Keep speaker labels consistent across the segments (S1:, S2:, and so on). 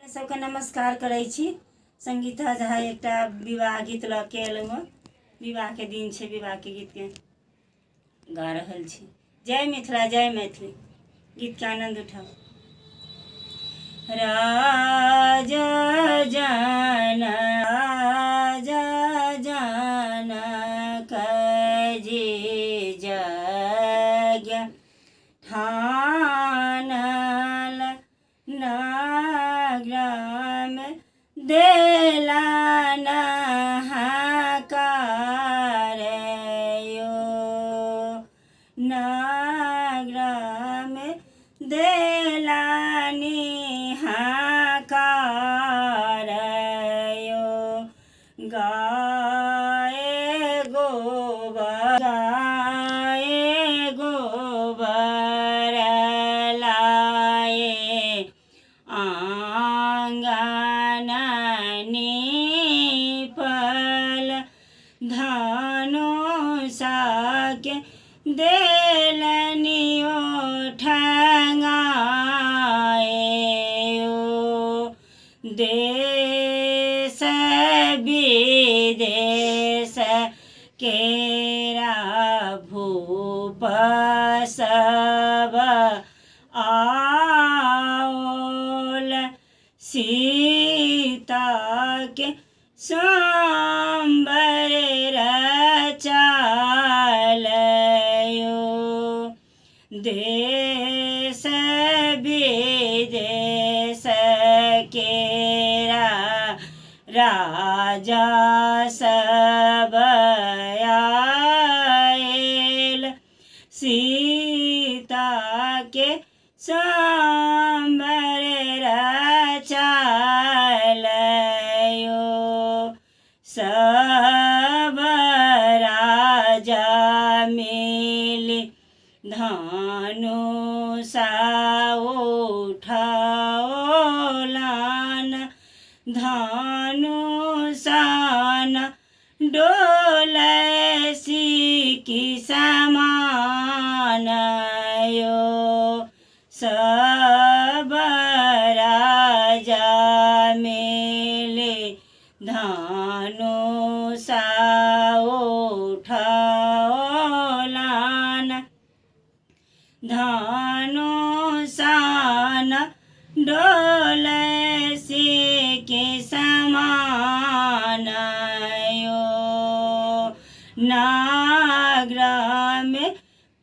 S1: सबके नमस्कार करै छी। संगीता झा एकटा विवाह गीत लऽ के एलहुँ। विवाह के दिन छै, विवाह के गीत के गा रहल छी। जय मिथिला, जय मैथिली। गीत के आनंद उठाओ। राजा जनक जी जग ठानल नग्राम देला नहाकार यो, नग्राम देला निहाकार यो। गाए गोबर लाए आंगन नीपल, धनुषा के देलनि ओठंगाए। देश विदेश केरा भूप सब आओल, सीता के सांबर रचाल यो। देश विदेश केरा राजा सब आएल, सीता के सांबर रचाल यो। सब राजा मिली धनुषा उठाओलन, धनुषान डोलसी की समान यो। सब राजा मिले धनुषा उठाओलन, धनुषान डोलसी के समान यो। नग्राम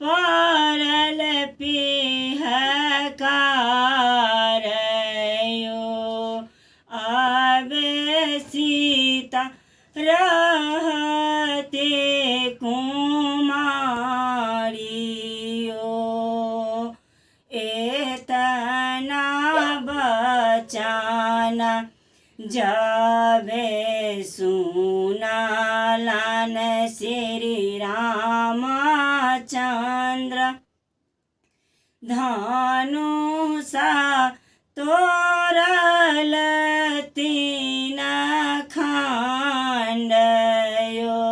S1: पड़ल पिहकार यो। आवे सीता रहते कुमारी यो। एतना बचाना जावे सुनालन श्री रामचंद्र, धनुषा तोड़ल तीन खंड यो।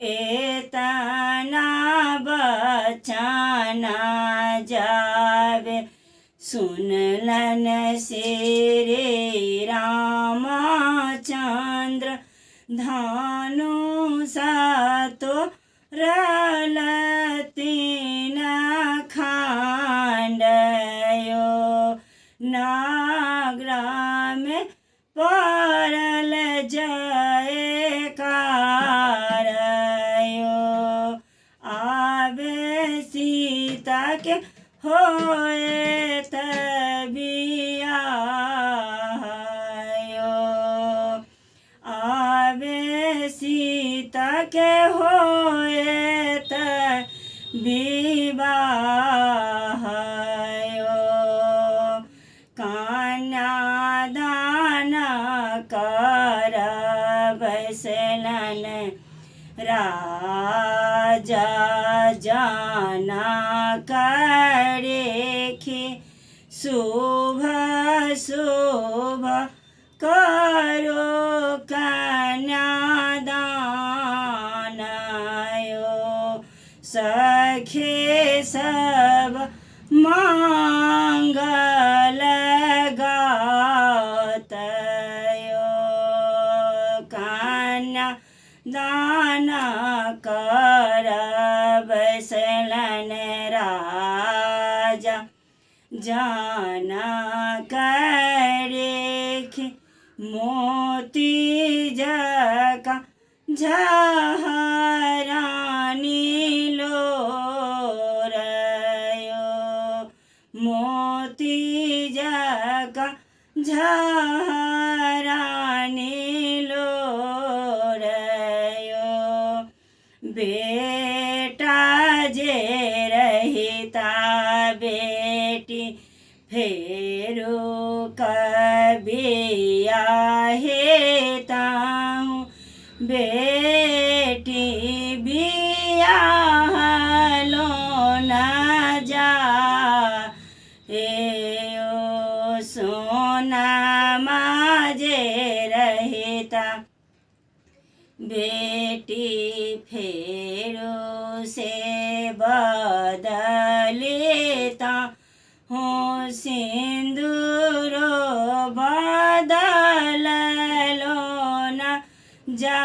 S1: एतना बचाना जावे सुनलन श्री रामचंद्र, धनुषा तोड़ल तीन खंड यो। नग्राम पड़ल जयकार यो। आवे सीता के होए बियाह यो। आवे सीता के होए विवाह यो। कन्यादान कर बैसलन राजा जनक रेखी, शुभ शुभ करो कन्यादान यो। सखे सब मंगल गा दाना करब सलन राजा जाना करे मोती जका झहरानी लोरयो मोती जका झहरानी लोरयो बेटा जे रहिता बेटी फेरो कभी आहेता हूँ बेटी बियाहलो न जा ओ सोना माजे रहता बेटी फेरो से बदलेता हो सिंदूरो बदललो न जा